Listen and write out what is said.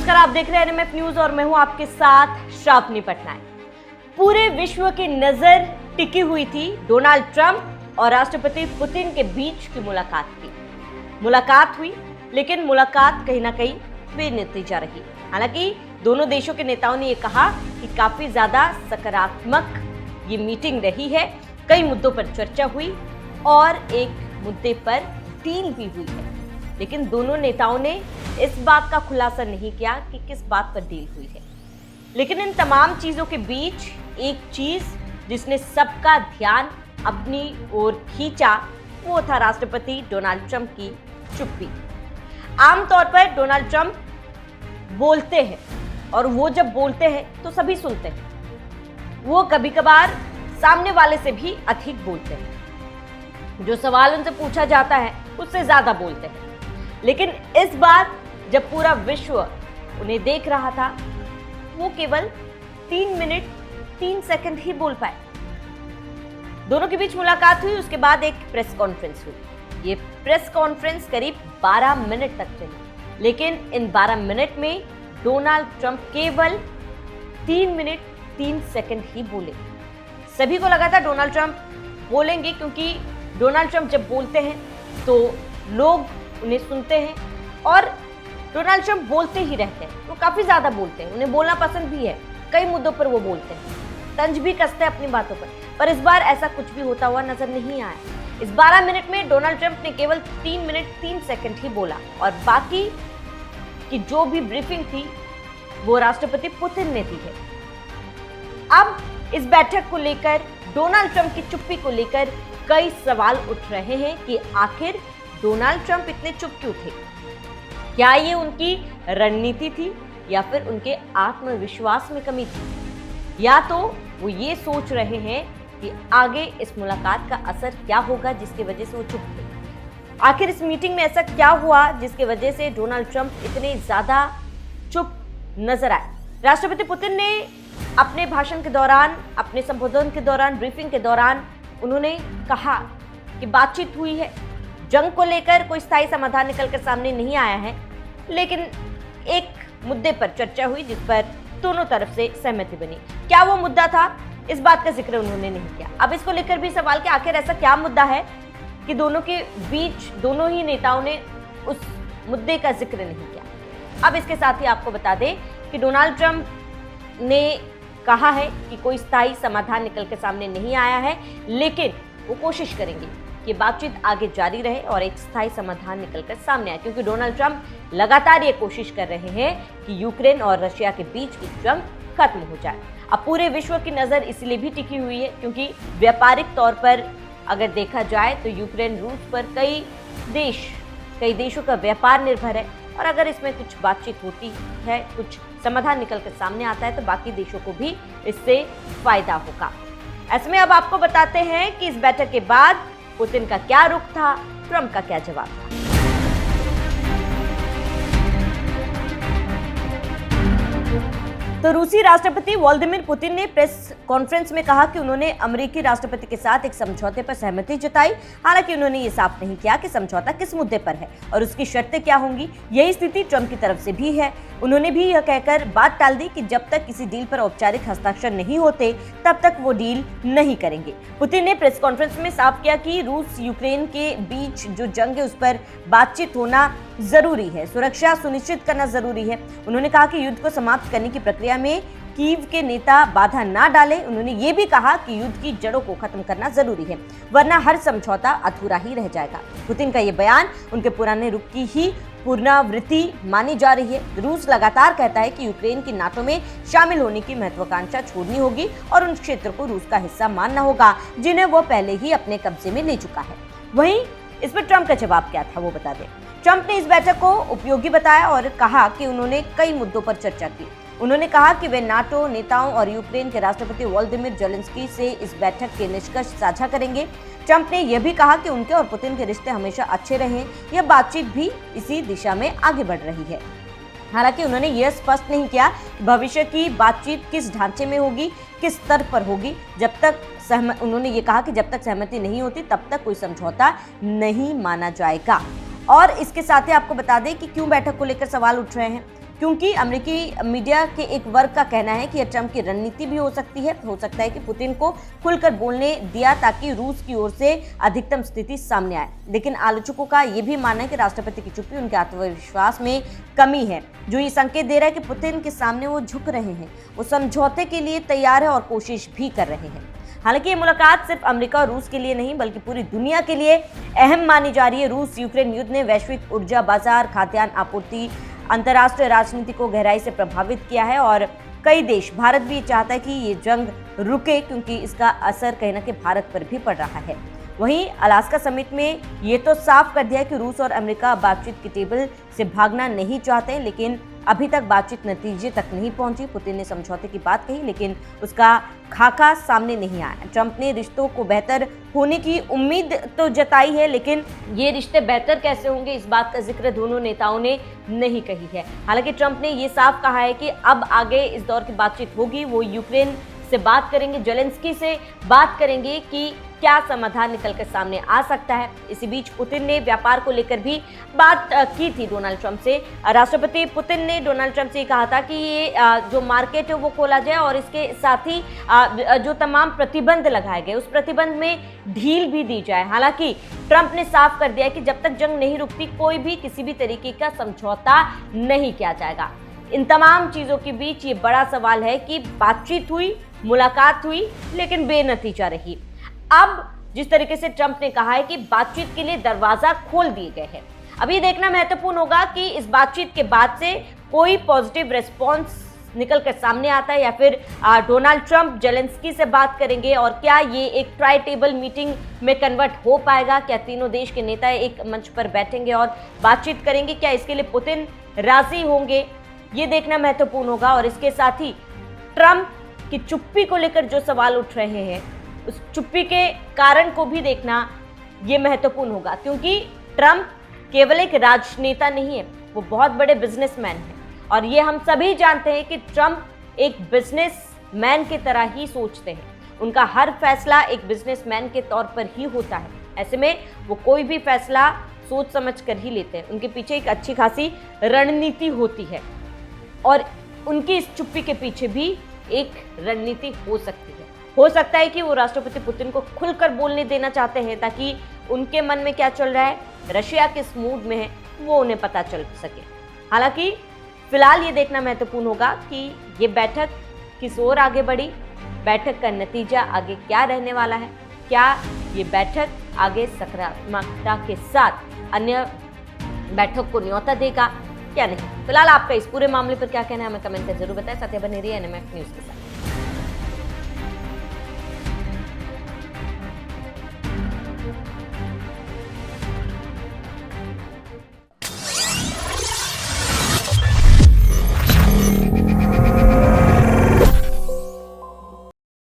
नमस्कार, आप देख रहे हैं एनएमएफ न्यूज और मैं हूं आपके साथ श्रावणी पटनायक। पूरे विश्व की नजर टिकी हुई थी डोनाल्ड ट्रंप और राष्ट्रपति पुतिन के बीच की मुलाकात की। मुलाकात हुई, लेकिन मुलाकात कहीं ना कहीं बेनतीजा रही। हालांकि दोनों देशों के नेताओं ने यह कहा कि काफी ज्यादा सकारात्मक ये मीटिंग रही है। कई मुद्दों पर चर्चा हुई और एक मुद्दे पर डील भी हुई है, लेकिन दोनों नेताओं ने इस बात का खुलासा नहीं किया कि किस बात पर डील हुई है। लेकिन इन तमाम चीजों के बीच एक चीज जिसने सबका ध्यान अपनी ओर खींचा, वो था राष्ट्रपति डोनाल्ड ट्रंप की चुप्पी। आमतौर पर डोनाल्ड ट्रंप बोलते हैं और वो जब बोलते हैं तो सभी सुनते हैं। वो कभी कभार सामने वाले से भी अधिक बोलते हैं। जो सवाल उनसे पूछा जाता है उससे ज्यादा बोलते हैं। लेकिन इस बार जब पूरा विश्व उन्हें देख रहा था, वो केवल 3 मिनट 3 सेकंड ही बोल पाए। दोनों के बीच मुलाकात हुई, उसके बाद एक प्रेस कॉन्फ्रेंस हुई। ये प्रेस कॉन्फ्रेंस करीब 12 मिनट तक चली, लेकिन इन 12 मिनट में डोनाल्ड ट्रंप केवल 3 मिनट 3 सेकंड ही बोले। सभी को लगा था डोनाल्ड ट्रंप बोलेंगे, क्योंकि डोनाल्ड ट्रंप जब बोलते हैं तो लोग उन्हें सुनते हैं और डोनाल्ड ट्रंप बोलते ही रहते हैं। वो काफी ज्यादा बोलते हैं, उन्हें बोलना पसंद भी है। कई मुद्दों पर वो बोलते हैं, तंज भी कसते हैं अपनी बातों पर इस बार ऐसा कुछ भी होता हुआ नजर नहीं आया। इस 12 मिनट में डोनाल्ड ट्रंप ने केवल 3 मिनट 3 सेकंड ही बोला और बाकी की जो भी ब्रीफिंग थी वो राष्ट्रपति पुतिन ने दी है। अब इस बैठक को लेकर, डोनाल्ड ट्रंप की चुप्पी को लेकर कई सवाल उठ रहे हैं कि आखिर डोनाल्ड ट्रंप इतने चुप क्यों थे? क्या ये उनकी रणनीति थी या फिर उनके आत्मविश्वास में कमी थी, या तो वो ये सोच रहे हैं कि आगे इस मुलाकात का असर क्या होगा जिसकी वजह से वो चुप थे? आखिर इस मीटिंग में ऐसा क्या हुआ जिसकी वजह से डोनाल्ड ट्रंप इतने ज्यादा चुप नजर आए? राष्ट्रपति पुतिन ने अपने भाषण के दौरान, अपने संबोधन के दौरान, ब्रीफिंग के दौरान उन्होंने कहा कि बातचीत हुई है, जंग को लेकर कोई स्थायी समाधान निकल कर सामने नहीं आया है, लेकिन एक मुद्दे पर चर्चा हुई जिस पर दोनों तरफ से सहमति बनी। क्या वो मुद्दा था, इस बात का जिक्र उन्होंने नहीं किया। अब इसको लेकर भी सवाल कि आखिर ऐसा क्या मुद्दा है कि दोनों के बीच दोनों ही नेताओं ने उस मुद्दे का जिक्र नहीं किया। अब इसके साथ ही आपको बता दें कि डोनाल्ड ट्रंप ने कहा है कि कोई स्थायी समाधान निकल के सामने नहीं आया है, लेकिन वो कोशिश करेंगे कि बातचीत आगे जारी रहे और एक स्थायी समाधान निकलकर सामने आए, क्योंकि डोनाल्ड ट्रंप लगातार ये कोशिश कर रहे हैं कि यूक्रेन और रशिया के बीच की जंग खत्म हो जाए। अब पूरे विश्व की नजर इसलिए भी टिकी हुई है क्योंकि व्यापारिक तौर पर अगर देखा जाए तो यूक्रेन रूस पर कई देशों का व्यापार निर्भर है, और अगर इसमें कुछ बातचीत होती है, कुछ समाधान निकल कर सामने आता है तो बाकी देशों को भी इससे फायदा होगा। ऐसे में अब आपको बताते हैं कि इस बैठक के बाद पुतिन का क्या रुख था, ट्रंप का क्या जवाब था। तो रूसी राष्ट्रपति व्लादिमीर पुतिन ने प्रेस कॉन्फ्रेंस में कहा कि उन्होंने अमेरिकी राष्ट्रपति के साथ एक समझौते पर सहमति जताई। हालांकि उन्होंने ये साफ नहीं किया कि समझौता किस मुद्दे पर है और उसकी शर्तें क्या होंगी। यही स्थिति ट्रंप की तरफ से भी है। उन्होंने भी यह कहकर बात टाल दी कि जब तक किसी डील पर औपचारिक हस्ताक्षर नहीं होते तब तक वो डील नहीं करेंगे। पुतिन ने प्रेस कॉन्फ्रेंस में साफ किया कि रूस यूक्रेन के बीच जो जंग है उस पर बातचीत होना जरूरी है, सुरक्षा सुनिश्चित करना जरूरी है। उन्होंने कहा कि युद्ध को समाप्त करने की प्रक्रिया में कीव के नेता बाधा ना डालें। उन्होंने ये भी कहा कि युद्ध की जड़ों को खत्म करना जरूरी है, वरना हर समझौता अधूरा ही रह जाएगा। पुतिन का ये बयान उनके पुराने रुख की ही पुनरावृत्ति मानी जा रही है। रूस लगातार कहता है कि यूक्रेन की नाटो में शामिल होने की महत्वाकांक्षा छोड़नी होगी और उन क्षेत्रों को रूस का हिस्सा मानना होगा जिन्हें वो पहले ही अपने कब्जे में ले चुका है। वहीं इस पर ट्रंप का जवाब क्या था वो बता दें। ट्रंप ने इस बैठक को उपयोगी बताया और कहा कि उन्होंने कई मुद्दों पर चर्चा की। उन्होंने कहा कि वे नाटो नेताओं और यूक्रेन के राष्ट्रपति व्लादिमीर ज़ेलेंस्की से इस बैठक के निष्कर्ष साझा करेंगे। ट्रंप ने यह भी कहा कि उनके और पुतिन के रिश्ते हमेशा अच्छे रहे। यह बातचीत भी इसी दिशा में आगे बढ़ रही है। हालांकि उन्होंने यह स्पष्ट नहीं किया कि भविष्य की बातचीत किस ढांचे में होगी, किस स्तर पर होगी। उन्होंने ये कहा कि जब तक सहमति नहीं होती तब तक कोई समझौता नहीं माना जाएगा। और इसके साथ ही आपको बता दें कि क्यों बैठक को लेकर सवाल उठ रहे हैं। क्योंकि अमेरिकी मीडिया के एक वर्ग का कहना है कि यह ट्रंप की रणनीति भी हो सकती है। हो सकता है कि पुतिन को खुलकर बोलने दिया ताकि रूस की ओर से अधिकतम स्थिति सामने आए। लेकिन आलोचकों का यह भी मानना है कि राष्ट्रपति की चुप्पी उनके आत्मविश्वास में कमी है, जो ये संकेत दे रहा है कि पुतिन के सामने वो झुक रहे हैं, वो समझौते के लिए तैयार है और कोशिश भी कर रहे हैं। हालांकि ये मुलाकात सिर्फ अमेरिका और रूस के लिए नहीं बल्कि पूरी दुनिया के लिए अहम मानी जा रही है। रूस यूक्रेन युद्ध ने वैश्विक ऊर्जा बाजार, खाद्यान्न आपूर्ति, अंतर्राष्ट्रीय राजनीति को गहराई से प्रभावित किया है और कई देश, भारत भी चाहता है कि ये जंग रुके, क्योंकि इसका असर कहीं ना कहीं भारत पर भी पड़ रहा है। वहीं अलास्का समिट में ये तो साफ कर दिया है कि रूस और अमेरिका बातचीत की टेबल से भागना नहीं चाहते, लेकिन अभी तक बातचीत नतीजे तक नहीं पहुंची। पुतिन ने समझौते की बात कही, लेकिन उसका खाका सामने नहीं आया। ट्रंप ने रिश्तों को बेहतर होने की उम्मीद तो जताई है, लेकिन ये रिश्ते बेहतर कैसे होंगे, इस बात का जिक्र दोनों नेताओं ने नहीं कही है। हालांकि ट्रंप ने ये साफ कहा है कि अब आगे इस दौर की बातचीत होगी, वो यूक्रेन से बात करेंगे, जेलेंस्की से बात करेंगे कि क्या समाधान निकलकर सामने आ सकता है। इसी बीच पुतिन ने व्यापार को लेकर भी बात की थी डोनाल्ड ट्रंप से। राष्ट्रपति पुतिन ने डोनाल्ड ट्रंप से कहा था कि ये जो मार्केट है वो खोला जाए और इसके साथ ही जो तमाम प्रतिबंध लगाए गए उस प्रतिबंध में ढील भी दी जाए। हालांकि ट्रंप ने साफ कर दिया कि जब तक जंग नहीं रुकती कोई भी किसी भी तरीके का समझौता नहीं किया जाएगा। इन तमाम चीजों के बीच ये बड़ा सवाल है कि बातचीत हुई, मुलाकात हुई, लेकिन बेनतीजा रही। अब जिस तरीके से ट्रंप ने कहा है कि बातचीत के लिए दरवाजा खोल दिए गए हैं, अब ये देखना महत्वपूर्ण होगा कि इस बातचीत के बाद से कोई पॉजिटिव रिस्पॉन्स निकल कर सामने आता है या फिर डोनाल्ड ट्रंप जेलेंस्की से बात करेंगे और क्या ये एक ट्राई टेबल मीटिंग में कन्वर्ट हो पाएगा। क्या तीनों देश के नेता एक मंच पर बैठेंगे और बातचीत करेंगे, क्या इसके लिए पुतिन राजी होंगे, ये देखना महत्वपूर्ण होगा। और इसके साथ ही ट्रंप की चुप्पी को लेकर जो सवाल उठ रहे हैं उस चुप्पी के कारण को भी देखना ये महत्वपूर्ण होगा, क्योंकि ट्रंप केवल एक राजनेता नहीं है, वो बहुत बड़े बिजनेसमैन हैं और ये हम सभी जानते हैं कि ट्रंप एक बिजनेसमैन की तरह ही सोचते हैं। उनका हर फैसला एक बिजनेसमैन के तौर पर ही होता है। ऐसे में वो कोई भी फैसला सोच समझ कर ही लेते हैं। उनके पीछे एक अच्छी खासी रणनीति होती है और उनकी इस चुप्पी के पीछे भी एक रणनीति हो सकती है। हो सकता है कि वो राष्ट्रपति पुतिन को खुलकर बोलने देना चाहते हैं ताकि उनके मन में क्या चल रहा है, रशिया किस मूड में है, वो उन्हें पता चल सके। हालांकि फिलहाल ये देखना महत्वपूर्ण होगा कि ये बैठक किस ओर आगे बढ़ी, बैठक का नतीजा आगे क्या रहने वाला है, क्या ये बैठक आगे सकारात्मकता के साथ अन्य बैठक को न्योता देगा क्या नहीं। फिलहाल आपका इस पूरे मामले पर क्या कहना है हमें कमेंट में जरूर बताएं। साथ ही बने रहिए एनएमएफ न्यूज़ के साथ।